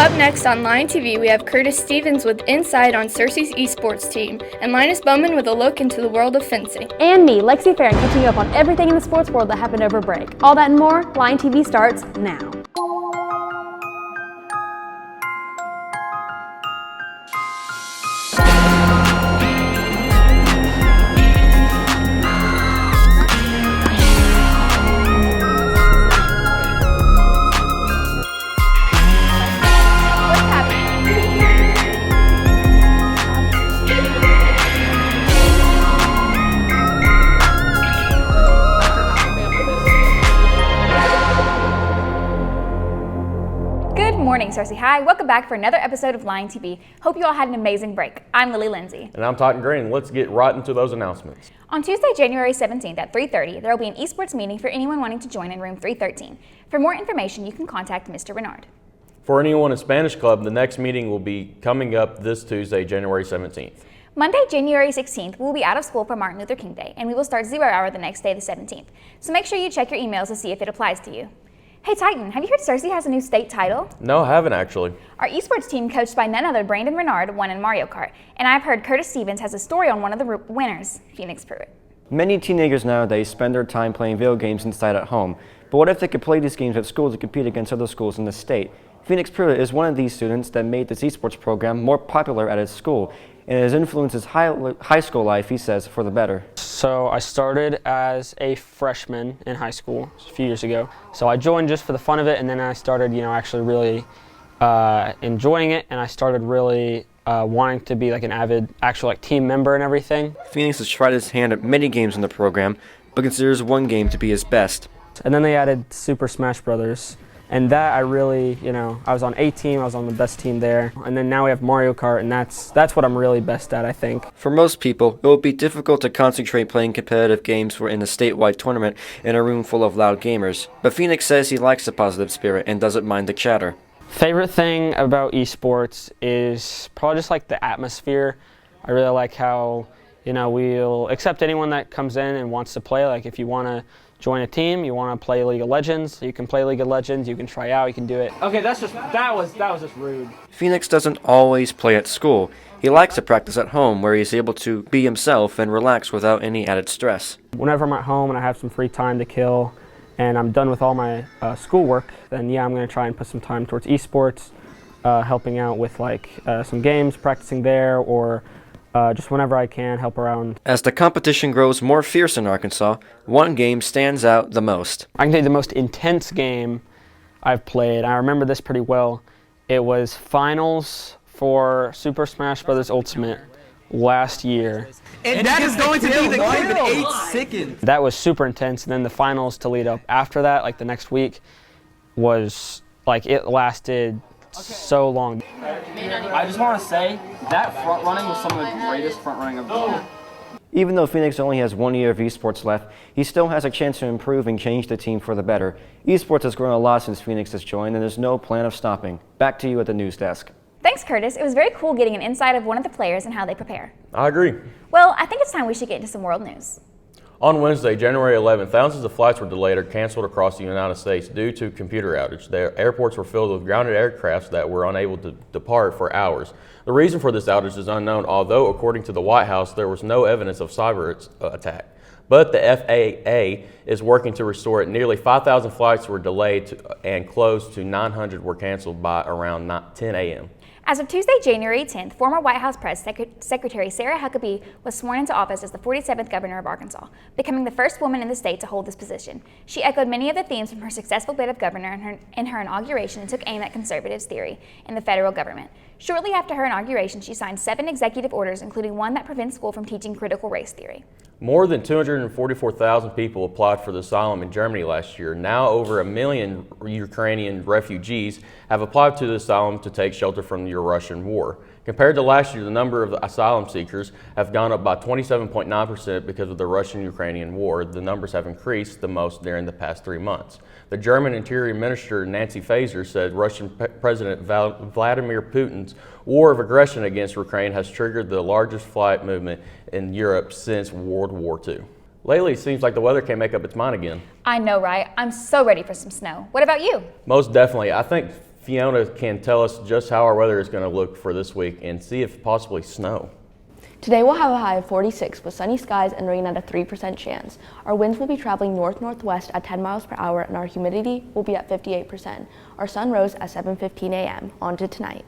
Up next on Lion TV, we have Curtis Stevens with Insight on Cersei's esports team, and Linus Bowman with a look into the world of fencing. And me, Lexi Farron, catching you up on everything in the sports world that happened over break. All that and more, Lion TV starts now. Morning, Cersei High. Welcome back for another episode of Lion TV. Hope you all had an amazing break. I'm Lily Lindsay. And I'm Totten Green. Let's get right into those announcements. On Tuesday, January 17th at 3:30, there will be an esports meeting for anyone wanting to join in room 313. For more information, you can contact Mr. Renard. For anyone in Spanish Club, the next meeting will be coming up this Tuesday, January 17th. Monday, January 16th, we will be out of school for Martin Luther King Day, and we will start 0 hour the next day, the 17th. So make sure you check your emails to see if it applies to you. Hey Titan, have you heard Cersei has a new state title? No, I haven't actually. Our esports team, coached by none other Brandon Renard, won in Mario Kart, and I've heard Curtis Stevens has a story on one of the winners, Phoenix Pruitt. Many teenagers nowadays spend their time playing video games inside at home, but what if they could play these games at school to compete against other schools in the state? Phoenix Pruitt is one of these students that made this esports program more popular at his school, and it has influenced his high school life, he says, for the better. So I started as a freshman in high school a few years ago. So I joined just for the fun of it, and then I started, actually really enjoying it, and I started really wanting to be like an avid, actual team member and everything. Phoenix has tried his hand at many games in the program, but considers one game to be his best. And then they added Super Smash Brothers. And that I really, I was on A team, I was on the best team there. And then now we have Mario Kart, and that's what I'm really best at, I think. For most people, it will be difficult to concentrate playing competitive games in a statewide tournament in a room full of loud gamers. But Phoenix says he likes the positive spirit and doesn't mind the chatter. Favorite thing about esports is probably just the atmosphere. I really like how, we'll accept anyone that comes in and wants to play. If you want to join a team, you want to play League of Legends, you can play League of Legends, you can try out, you can do it. Okay, that was just rude. Phoenix doesn't always play at school. He likes to practice at home where he's able to be himself and relax without any added stress. Whenever I'm at home and I have some free time to kill and I'm done with all my schoolwork, then I'm going to try and put some time towards esports, helping out with some games, practicing there, or just whenever I can, help around. As the competition grows more fierce in Arkansas, one game stands out the most. I can tell you the most intense game I've played. I remember this pretty well. It was finals for Super Smash Bros. Ultimate last year. And that is going to be the game in 8 seconds. That was super intense, and then the finals to lead up after that, the next week, was it lasted so long. I just want to say that front running was some of the greatest front running of all. Even though Phoenix only has 1 year of esports left, he still has a chance to improve and change the team for the better. Esports has grown a lot since Phoenix has joined, and there's no plan of stopping. Back to you at the news desk. Thanks, Curtis. It was very cool getting an insight of one of the players and how they prepare. I agree. Well, I think it's time we should get into some world news. On Wednesday, January 11th, thousands of flights were delayed or canceled across the United States due to computer outage. The airports were filled with grounded aircrafts that were unable to depart for hours. The reason for this outage is unknown, although according to the White House, there was no evidence of cyber attack. But the FAA is working to restore it. Nearly 5,000 flights were delayed and close to 900 were canceled by around 10 a.m. As of Tuesday, January 10th, former White House Press Secretary Sarah Huckabee was sworn into office as the 47th governor of Arkansas, becoming the first woman in the state to hold this position. She echoed many of the themes from her successful bid of governor in her inauguration and took aim at conservatives' theory in the federal government. Shortly after her inauguration, she signed 7 executive orders, including one that prevents school from teaching critical race theory. More than 244,000 people applied for the asylum in Germany last year. Now over 1 million Ukrainian refugees have applied to the asylum to take shelter from the Russian war. Compared to last year, the number of asylum seekers have gone up by 27.9% because of the Russian-Ukrainian war. The numbers have increased the most during the past 3 months. The German Interior Minister Nancy Faeser said Russian President Vladimir Putin's war of aggression against Ukraine has triggered the largest flight movement in Europe since World War II. Lately, it seems like the weather can't make up its mind again. I know, right? I'm so ready for some snow. What about you? Most definitely. I think Fiona can tell us just how our weather is going to look for this week and see if possibly snow. Today we'll have a high of 46 with sunny skies and rain at a 3% chance. Our winds will be traveling north-northwest at 10 miles per hour and our humidity will be at 58%. Our sun rose at 7:15 a.m. On to tonight.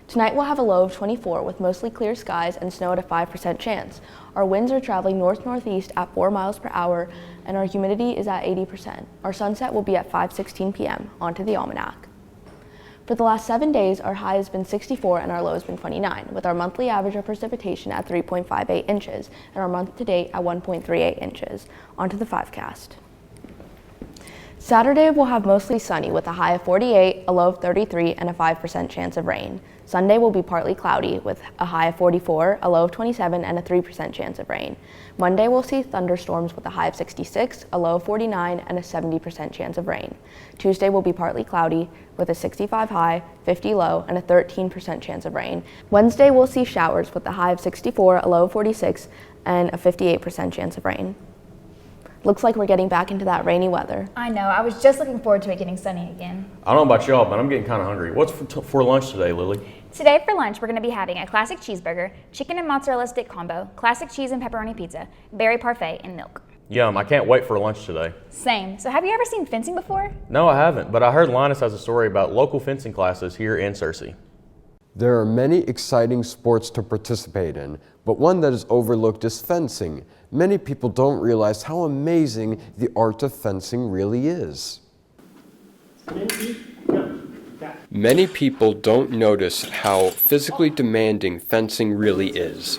Tonight we'll have a low of 24 with mostly clear skies and snow at a 5% chance. Our winds are traveling north-northeast at 4 miles per hour and our humidity is at 80%. Our sunset will be at 5:16 p.m. On to the almanac. For the last 7 days, our high has been 64 and our low has been 29, with our monthly average of precipitation at 3.58 inches and our month to date at 1.38 inches. On to the 5cast. Saturday will have mostly sunny with a high of 48, a low of 33, and a 5% chance of rain. Sunday will be partly cloudy with a high of 44, a low of 27, and a 3% chance of rain. Monday we'll see thunderstorms with a high of 66, a low of 49, and a 70% chance of rain. Tuesday will be partly cloudy with a 65 high, 50 low, and a 13% chance of rain. Wednesday we'll see showers with a high of 64, a low of 46, and a 58% chance of rain. Looks like we're getting back into that rainy weather. I know, I was just looking forward to it getting sunny again. I don't know about y'all, but I'm getting kind of hungry. What's for lunch today, Lily? Today for lunch, we're going to be having a classic cheeseburger, chicken and mozzarella stick combo, classic cheese and pepperoni pizza, berry parfait, and milk. Yum, I can't wait for lunch today. Same. So have you ever seen fencing before? No, I haven't, but I heard Linus has a story about local fencing classes here in Searcy. There are many exciting sports to participate in, but one that is overlooked is fencing. Many people don't realize how amazing the art of fencing really is. Many people don't notice how physically demanding fencing really is.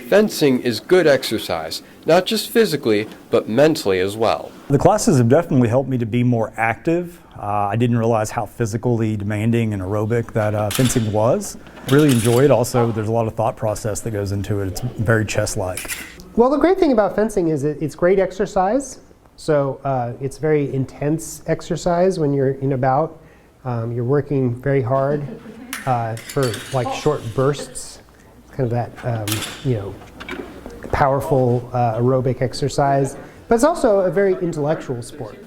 Fencing is good exercise, not just physically, but mentally as well. The classes have definitely helped me to be more active. I didn't realize how physically demanding and aerobic that fencing was. Really enjoy it. Also, there's a lot of thought process that goes into it. It's very chess-like. Well, the great thing about fencing is it's great exercise. So it's very intense exercise when you're in a bout. You're working very hard for like short bursts, kind of that powerful aerobic exercise. But it's also a very intellectual sport.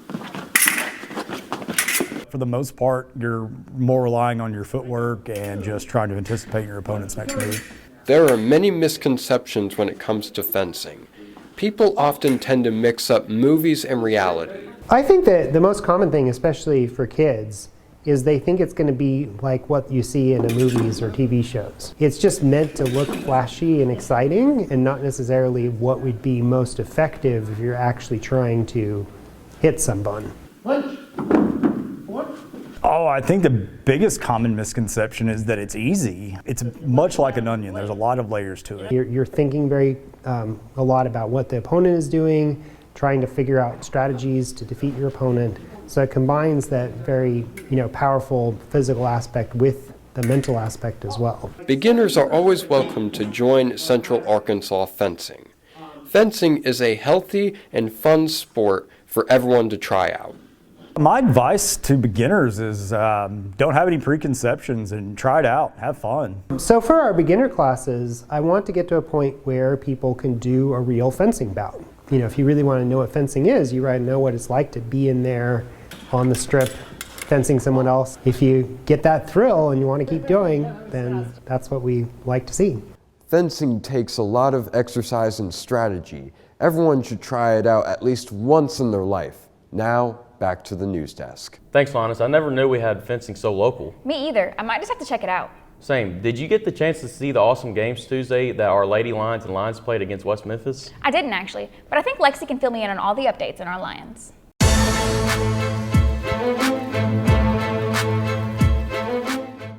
For the most part, you're more relying on your footwork and just trying to anticipate your opponent's next move. There are many misconceptions when it comes to fencing. People often tend to mix up movies and reality. I think that the most common thing, especially for kids, is they think it's going to be like what you see in the movies or TV shows. It's just meant to look flashy and exciting and not necessarily what would be most effective if you're actually trying to hit someone. Oh, I think the biggest common misconception is that it's easy. It's much like an onion. There's a lot of layers to it. You're thinking a lot about what the opponent is doing, trying to figure out strategies to defeat your opponent. So it combines that very powerful physical aspect with the mental aspect as well. Beginners are always welcome to join Central Arkansas Fencing. Fencing is a healthy and fun sport for everyone to try out. My advice to beginners is don't have any preconceptions and try it out, have fun. So for our beginner classes, I want to get to a point where people can do a real fencing bout. If you really want to know what fencing is, you want to know what it's like to be in there on the strip fencing someone else. If you get that thrill and you want to keep doing, then that's what we like to see. Fencing takes a lot of exercise and strategy. Everyone should try it out at least once in their life. Now, back to the news desk. Thanks, Linus. I never knew we had fencing so local. Me either. I might just have to check it out. Same. Did you get the chance to see the awesome games Tuesday that our Lady Lions and Lions played against West Memphis? I didn't actually, but I think Lexi can fill me in on all the updates on our Lions.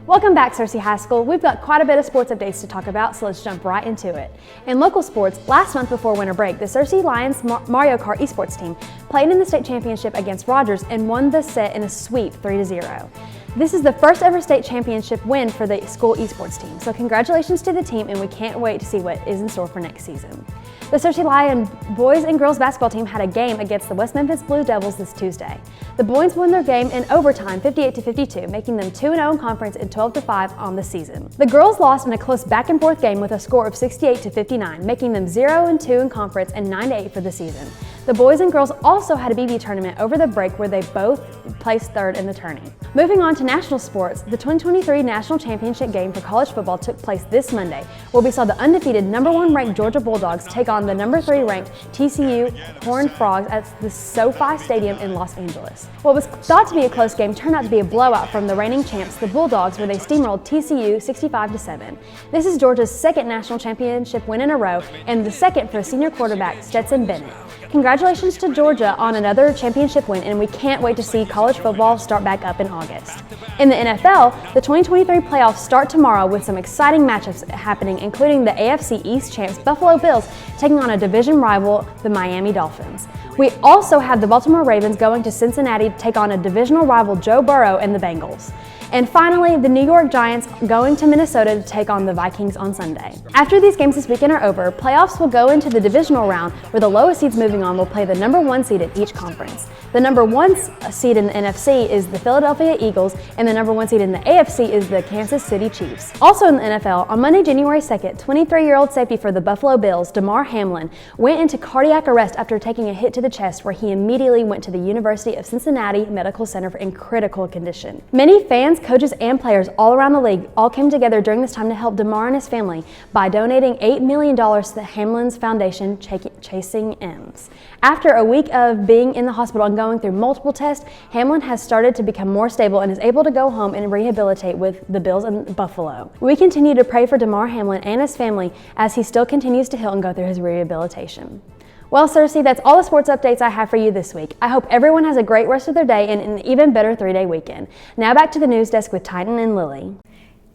Welcome back, Searcy High School. We've got quite a bit of sports updates to talk about, so let's jump right into it. In local sports, last month before winter break, the Searcy Lions Mario Kart esports team played in the state championship against Rogers and won the set in a sweep 3-0. This is the first ever state championship win for the school esports team, so congratulations to the team, and we can't wait to see what is in store for next season. The Searcy Lion boys and girls basketball team had a game against the West Memphis Blue Devils this Tuesday. The boys won their game in overtime 58-52, making them 2-0 in conference and 12-5 on the season. The girls lost in a close back and forth game with a score of 68-59, making them 0-2 in conference and 9-8 for the season. The boys and girls also had a BB tournament over the break where they both placed third in the tourney. Moving on to national sports, the 2023 National Championship game for college football took place this Monday, where we saw the undefeated number 1 ranked Georgia Bulldogs take on the number 3 ranked TCU Horned Frogs at the SoFi Stadium in Los Angeles. What was thought to be a close game turned out to be a blowout from the reigning champs, the Bulldogs, where they steamrolled TCU 65-7. This is Georgia's second national championship win in a row and the second for senior quarterback Stetson Bennett. Congratulations to Georgia on another championship win, and we can't wait to see college football start back up in August. In the NFL, the 2023 playoffs start tomorrow with some exciting matchups happening, including the AFC East champs Buffalo Bills taking on a division rival, the Miami Dolphins. We also have the Baltimore Ravens going to Cincinnati to take on a divisional rival Joe Burrow and the Bengals. And finally, the New York Giants going to Minnesota to take on the Vikings on Sunday. After these games this weekend are over, playoffs will go into the divisional round where the lowest seeds moving on will play the number 1 seed in each conference. The number 1 seed in the NFC is the Philadelphia Eagles, and the number 1 seed in the AFC is the Kansas City Chiefs. Also in the NFL, on Monday, January 2nd, 23-year-old safety for the Buffalo Bills, Damar Hamlin, went into cardiac arrest after taking a hit to the chest, where he immediately went to the University of Cincinnati Medical Center in critical condition. Many fans, coaches, and players all around the league all came together during this time to help Damar and his family by donating $8 million to the Hamlin's Foundation, Chasing M's. After a week of being in the hospital and going through multiple tests, Hamlin has started to become more stable and is able to go home and rehabilitate with the Bills in Buffalo. We continue to pray for Damar Hamlin and his family as he still continues to heal and go through his rehabilitation. Well, Cersei, that's all the sports updates I have for you this week. I hope everyone has a great rest of their day and an even better 3-day weekend. Now back to the news desk with Titan and Lily.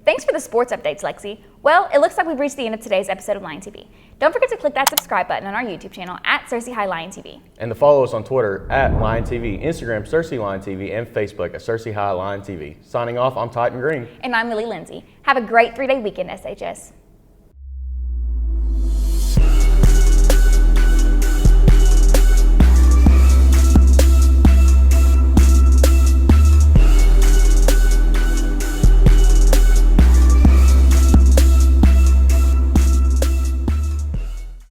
Thanks for the sports updates, Lexi. Well, it looks like we've reached the end of today's episode of Lion TV. Don't forget to click that subscribe button on our YouTube channel at Cersei High Lion TV. And to follow us on Twitter at Lion TV, Instagram Cersei Lion TV, and Facebook at Cersei High Lion TV. Signing off, I'm Titan Green. And I'm Lily Lindsay. Have a great 3-day weekend, SHS.